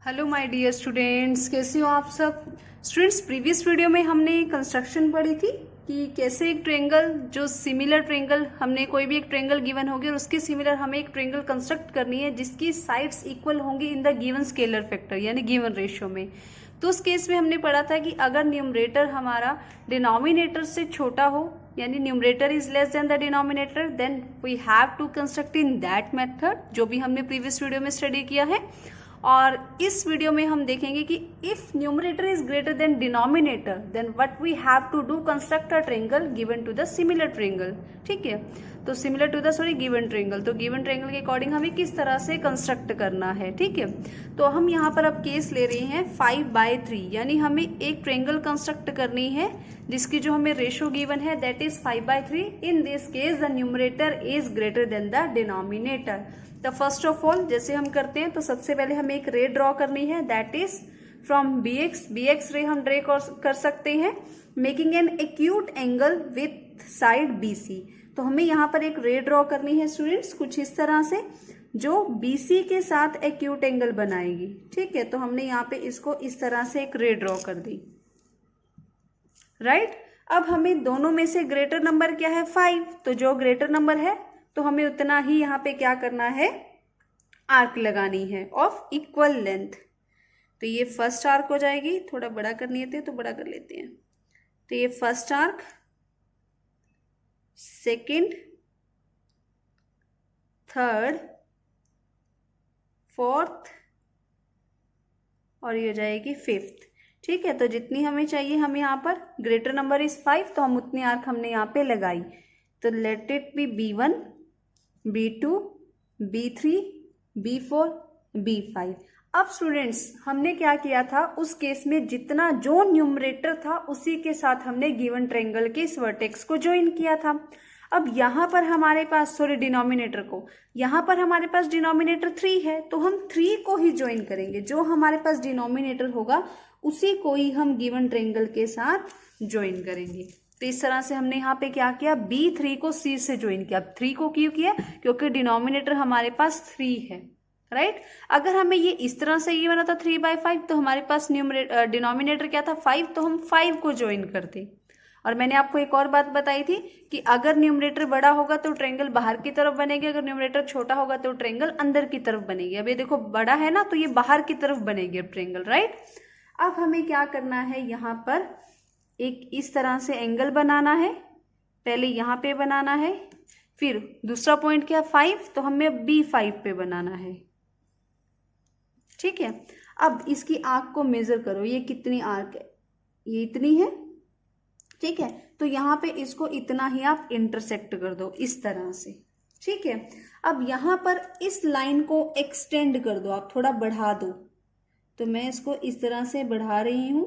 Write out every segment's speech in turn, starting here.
Hello my dear students, कैसे हो आप सब स्टूडेंट्स। प्रीवियस वीडियो में हमने कंस्ट्रक्शन पढ़ी थी कि कैसे एक ट्रायंगल जो सिमिलर ट्रायंगल, हमने कोई भी एक ट्रायंगल गिवन होगी और उसके सिमिलर हमें एक ट्रायंगल कंस्ट्रक्ट करनी है जिसकी साइड्स इक्वल होंगी in the given scalar factor यानी गिवन रेशियो में। तो उस केस में हमने पढ़ा था कि अगर न्यूमरेटर हमारा डिनोमिनेटर से छोटा हो यानी numerator is less than the denominator, then we have to construct in that method, जो भी हमने प्रीवियस वीडियो में स्टडी किया है। और इस वीडियो में हम देखेंगे कि if numerator is greater than denominator then what we have to do, construct a triangle given to the similar triangle. ठीक है, तो similar to the given triangle, तो गिवन ट्रायंगल के अकॉर्डिंग हमें किस तरह से कंस्ट्रक्ट करना है। ठीक है, तो हम यहाँ पर अब केस ले रहे हैं 5/3 यानी हमें एक ट्रायंगल कंस्ट्रक्ट करनी है जिसकी जो हमें रेशो गिवन है that is 5/3। In this case the numerator is greater then the denominator. तो फर्स्ट ऑफ ऑल जैसे हम करते हैं तो सबसे पहले हमें एक रे ड्रॉ करनी है दैट इज फ्रॉम BX रे हम ड्रे कर सकते हैं making an acute angle with side BC। तो हमें यहाँ पर एक रे ड्रॉ करनी है स्टूडेंट्स कुछ इस तरह से जो BC के साथ एक्यूट एंगल बनाएगी। ठीक है, तो हमने यहाँ पे इसको इस तरह से एक रे ड्रॉ कर दी। राइट, अब हमें दोनों में से ग्रेटर नंबर क्या है 5, तो जो ग्रेटर नंबर है तो हमें उतना ही यहाँ पे क्या करना है, आर्क लगानी है ऑफ इक्वल लेंथ। तो ये फर्स्ट आर्क हो जाएगी, थोड़ा बड़ा करनी है तो बड़ा कर लेते हैं। तो ये first arc, second, third, fourth और ये हो जाएगी फिफ्थ। ठीक है, तो जितनी हमें चाहिए, हमें यहाँ पर ग्रेटर नंबर इज 5 तो हम उतनी आर्क हमने यहाँ पे लगाई। तो let it be B1, B2, B3, B4, B5। अब स्टूडेंट्स हमने क्या किया था, उस केस में जितना जो न्यूमरेटर था उसी के साथ हमने गिवन ट्रायंगल के इस वर्टेक्स को ज्वाइन किया था। अब यहाँ पर हमारे पास डिनोमिनेटर को, यहाँ पर हमारे पास डिनोमिनेटर 3 है तो हम 3 को ही ज्वाइन करेंगे। जो हमारे पास डिनोमिनेटर होगा उसी को ही हम गिवन ट्रायंगल के साथ ज्वाइन करेंगे। तो इस तरह से हमने यहाँ पे क्या किया, B3 को C से ज्वाइन किया। 3 को क्यों किया, क्योंकि डिनोमिनेटर हमारे पास 3 है। राइट, अगर हमें ये इस तरह से ये बना था 3/5 तो हमारे पास डिनोमिनेटर क्या था 5, तो हम 5 को ज्वाइन करते। और मैंने आपको एक और बात बताई थी कि अगर न्यूमरेटर बड़ा होगा तो ट्रायंगल बाहर की तरफ बनेगी, अगर न्यूमरेटर छोटा होगा तो ट्रायंगल अंदर की तरफ बनेगी। अब ये देखो बड़ा है ना, तो ये बाहर की तरफ बनेगी अब ट्रायंगल। राइट, अब हमें क्या करना है, यहाँ पर एक इस तरह से एंगल बनाना है। पहले यहाँ पे बनाना है, फिर दूसरा पॉइंट क्या 5, तो हमें B5 पे बनाना है। ठीक है, अब इसकी आर्क को मेजर करो, ये कितनी आर्क है, ये इतनी है। ठीक है, तो यहाँ पे इसको इतना ही आप इंटरसेक्ट कर दो इस तरह से। ठीक है, अब यहाँ पर इस लाइन को एक्सटेंड कर दो, आप थोड़ा बढ़ा दो। तो मैं इसको इस तरह से बढ़ा रही हूं।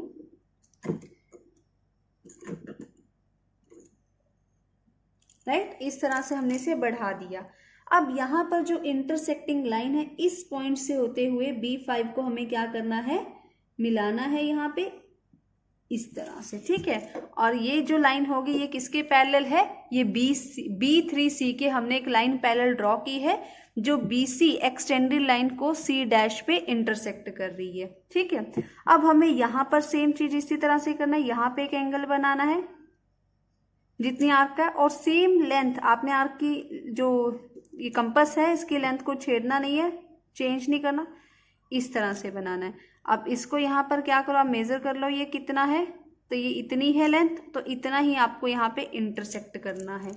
राइट, इस तरह से हमने इसे बढ़ा दिया। अब यहाँ पर जो इंटरसेक्टिंग लाइन है इस पॉइंट से होते हुए B5 को हमें क्या करना है, मिलाना है यहाँ पे इस तरह से। ठीक है, और ये जो लाइन होगी ये किसके पैरेलल है, ये B3C के हमने एक लाइन पैरेलल ड्रॉ की है जो BC एक्सटेंडेड लाइन को C' पे इंटरसेक्ट कर रही है। ठीक है, अब हमें यहाँ पर सेम चीज इसी तरह से करना है, यहाँ पे एक एंगल बनाना है जितनी आर्क का, और सेम लेंथ आपने आर्क की जो ये कंपास है इसकी लेंथ को छेड़ना नहीं है, चेंज नहीं करना, इस तरह से बनाना है। अब इसको यहाँ पर क्या करो, आप मेजर कर लो ये कितना है, तो ये इतनी है लेंथ, तो इतना ही आपको यहाँ पे इंटरसेक्ट करना है।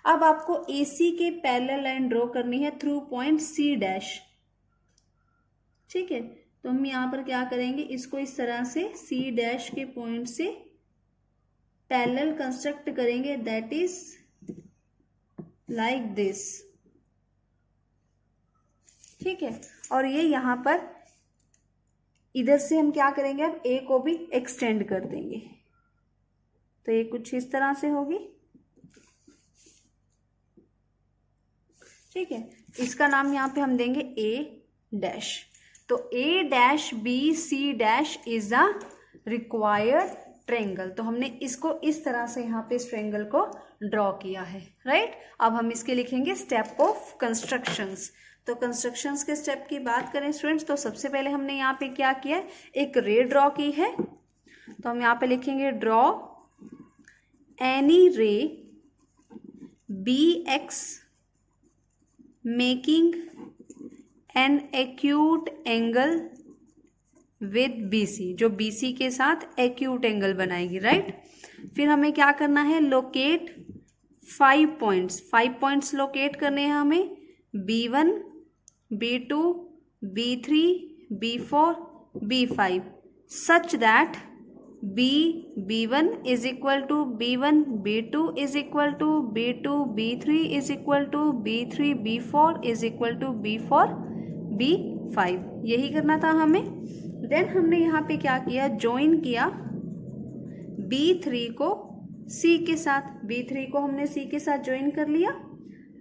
अब आपको AC के पैरेलल लाइन ड्रॉ करनी है थ्रू पॉइंट C'। ठीक है, तो हम यहाँ पर क्या करेंगे, इसको इस तरह से C' के पॉइंट से पैरेलल कंस्ट्रक्ट करेंगे दैट इज लाइक दिस। ठीक है, और ये यहाँ पर इधर से हम क्या करेंगे, अब A को भी एक्सटेंड कर देंगे। तो ये कुछ इस तरह से होगी। ठीक है, इसका नाम यहाँ पे हम देंगे A'। तो A'BC' is a required triangle. तो हमने इसको इस तरह से यहाँ पे इस ट्रायंगल को ड्रॉ किया है। राइट, अब हम इसके लिखेंगे स्टेप ऑफ कंस्ट्रक्शंस। तो कंस्ट्रक्शंस के स्टेप की बात करें स्टूडेंट्स, तो सबसे पहले हमने यहाँ पे क्या किया है, एक रे ड्रॉ की है। तो हम यहाँ पे लिखेंगे draw any ray B X making an acute angle with BC, जो BC के साथ एक्यूट एंगल बनाएगी, राइट। फिर हमें क्या करना है, लोकेट 5 पॉइंट्स लोकेट करने हैं हमें, B1, B2, B3, B4, B5 such that B1 is equal to B1, B2 is equal to B2, B3 is equal to B3, B4 is equal to B4, B5, यही करना था हमें। Then हमने यहाँ पे क्या किया, ज्वाइन किया B3 को C के साथ, B3 को हमने C के साथ ज्वाइन कर लिया,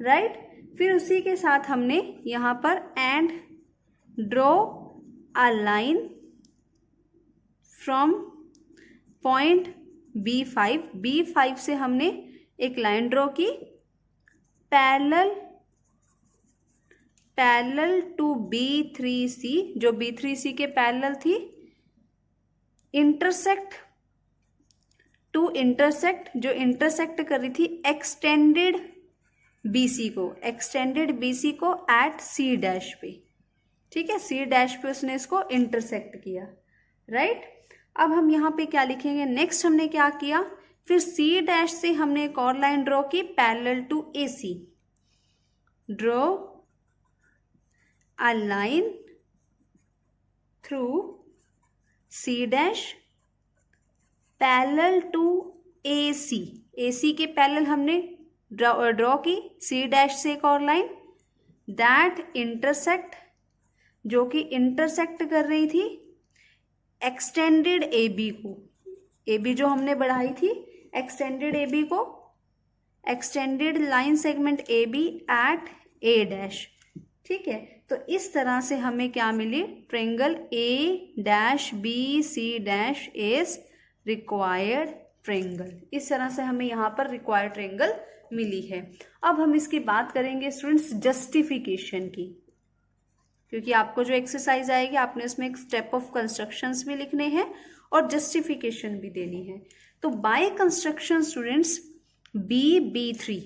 राइट। फिर उसी के साथ हमने यहाँ पर and draw a line from point B5 से हमने एक लाइन ड्रॉ की पैरेलल टू B3C, जो B3C के पैरेलल थी, इंटरसेक्ट जो इंटरसेक्ट कर रही थी एक्सटेंडेड BC को एट C डैश पे, ठीक है, C डैश पे उसने इसको इंटरसेक्ट किया, राइट। अब हम यहाँ पे क्या लिखेंगे, नेक्स्ट हमने क्या किया, फिर C डैश से हमने एक और लाइन ड्रॉ की parallel to AC, draw a line through C dash parallel to AC के पैरेलल हमने ड्रॉ की C डैश से एक और लाइन, दैट इंटरसेक्ट, जो कि इंटरसेक्ट कर रही थी एक्सटेंडेड AB को, AB जो हमने बढ़ाई थी, एक्सटेंडेड AB को, extended line segment AB at A dash, ठीक है। तो इस तरह से हमें क्या मिली, triangle A dash B C dash is required triangle, इस तरह से हमें यहाँ पर रिक्वायर्ड ट्रायंगल मिली है। अब हम इसकी बात करेंगे स्टूडेंट्स जस्टिफिकेशन की, क्योंकि आपको जो एक्सरसाइज आएगी आपने उसमें एक स्टेप ऑफ कंस्ट्रक्शंस भी लिखने हैं और जस्टिफिकेशन भी देनी है। तो by construction students B3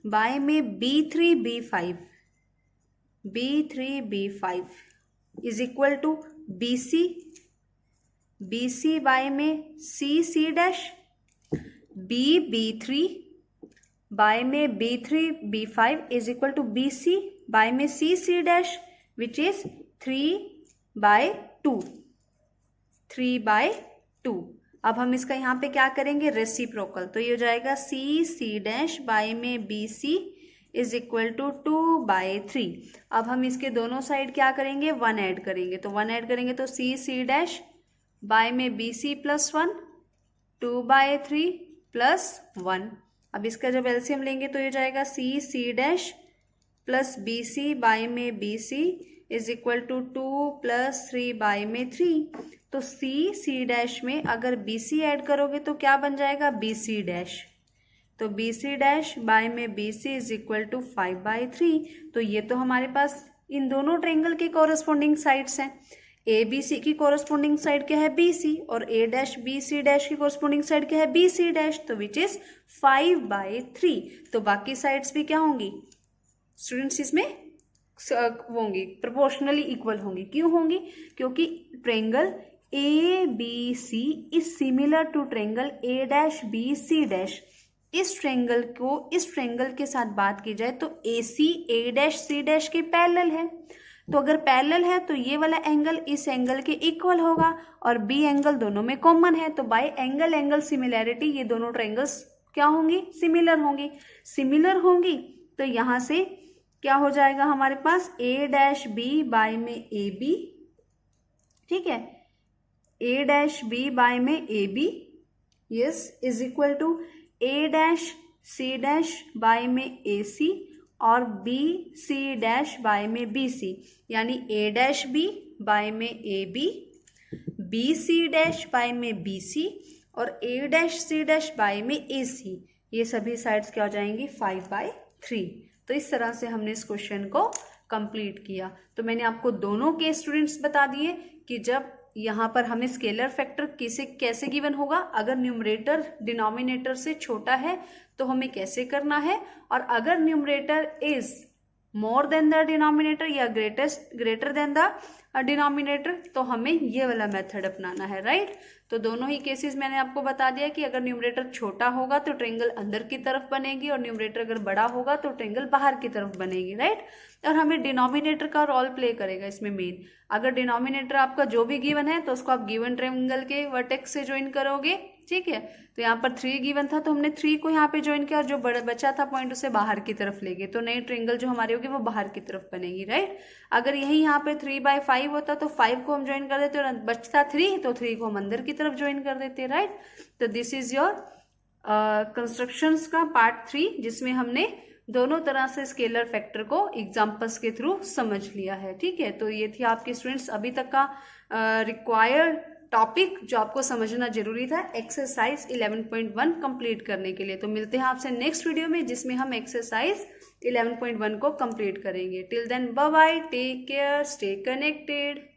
by में B3 B5 is equal to BC by में C डैश, B3 बाय में B3 B5 is equal to BC by में C डैश, विच इज 3/2। अब हम इसका यहाँ पे क्या करेंगे, रेसिप्रोकल, तो ये हो जाएगा C डैश बाय में BC इज इक्वल टू 2/3। अब हम इसके दोनों साइड क्या करेंगे, 1 ऐड करेंगे, तो 1 ऐड करेंगे तो C डैश बाय में BC प्लस 1, 2/3 प्लस 1। अब इसका जब एलसीएम लेंगे तो ये जाएगा C dash plus BC by में BC is equal to 2 plus 3/3। तो C डैश में अगर BC ऐड करोगे तो क्या बन जाएगा, BC डैश, तो BC डैश बाय में BC इज इक्वल टू 5/3। तो ये तो हमारे पास इन दोनों ट्रायंगल के कॉरस्पॉन्डिंग साइड्स हैं। ABC की कॉरस्पॉन्डिंग साइड क्या है, BC, और A डैश BC डैश की कॉरस्पॉन्डिंग साइड क्या है, BC डैश, तो विच इज 5/3। तो बाकी साइड्स भी क्या होंगी स्टूडेंट्स, इसमें होंगी, प्रोपोर्शनली इक्वल होंगी। क्यों होंगी, क्योंकि triangle ABC is similar to triangle A dash BC dash. इस ट्रायंगल के साथ बात की जाए तो AC A dash C dash के पैरेलल है, तो अगर पैरेलल है तो ये वाला एंगल इस एंगल के इक्वल होगा और B एंगल दोनों में कॉमन है, तो बाय एंगल सिमिलैरिटी ये दोनों ट्रायंगल्स क्या होंगी, सिमिलर होंगी। तो यहाँ से क्या हो जाएगा हमारे पास, A डैश B बाय में AB, ठीक है, A डैश B बाय में AB, yes, is equal to A dash C डैश बाय में AC और BC डैश बाय में BC, यानी A डैश B बाय में AB, BC डैश बाय में BC और A dash C dash by में ए सी, ये सभी साइड्स क्या हो जाएंगी 5/3। तो इस तरह से हमने इस क्वेश्चन को कंप्लीट किया। तो मैंने आपको दोनों के स्टूडेंट्स बता दिए कि जब यहाँ पर हमें स्केलर फैक्टर कैसे गिवन होगा, अगर न्यूमरेटर डिनोमिनेटर से छोटा है तो हमें कैसे करना है, और अगर numerator is more than the denominator या ग्रेटर देन द डिनोमिनेटर तो हमें ये वाला मेथड अपनाना है, राइट। तो दोनों ही केसेस मैंने आपको बता दिया कि अगर न्यूमरेटर छोटा होगा तो ट्रायंगल अंदर की तरफ बनेगी, और न्यूमरेटर अगर बड़ा होगा तो ट्रायंगल बाहर की तरफ बनेगी, राइट। और हमें डिनोमिनेटर का रोल प्ले करेगा इसमें मेन। अगर डिनोमिनेटर आपका जो भी गिवन है तो उसको आप गिवन ट्रायंगल के वर्टेक्स से ज्वाइन करोगे, ठीक है। तो यहाँ पर 3 गिवन था तो हमने 3 को यहाँ पे ज्वाइन किया, और जो बचा था पॉइंट उसे बाहर की तरफ ले गए, तो नई ट्रायंगल जो हमारी होगी वो बाहर की तरफ बनेगी, राइट। अगर यही यहाँ पे 3/5 होता तो 5 को हम ज्वाइन कर देते, और बचता 3 तो 3 को हम अंदर की तरफ ज्वाइन कर देते, राइट। तो दिस इज योर कंस्ट्रक्शंस का पार्ट 3, जिसमें हमने दोनों तरह से स्केलर फैक्टर को एग्जाम्पल्स के थ्रू समझ लिया है, ठीक है। तो ये थी आपके स्टूडेंट्स अभी तक का रिक्वायर्ड टॉपिक जो आपको समझना जरूरी था एक्सरसाइज 11.1 कंप्लीट करने के लिए। तो मिलते हैं आपसे नेक्स्ट वीडियो में, जिसमें हम एक्सरसाइज 11.1 को कंप्लीट करेंगे। Till then bye bye, take care, stay connected.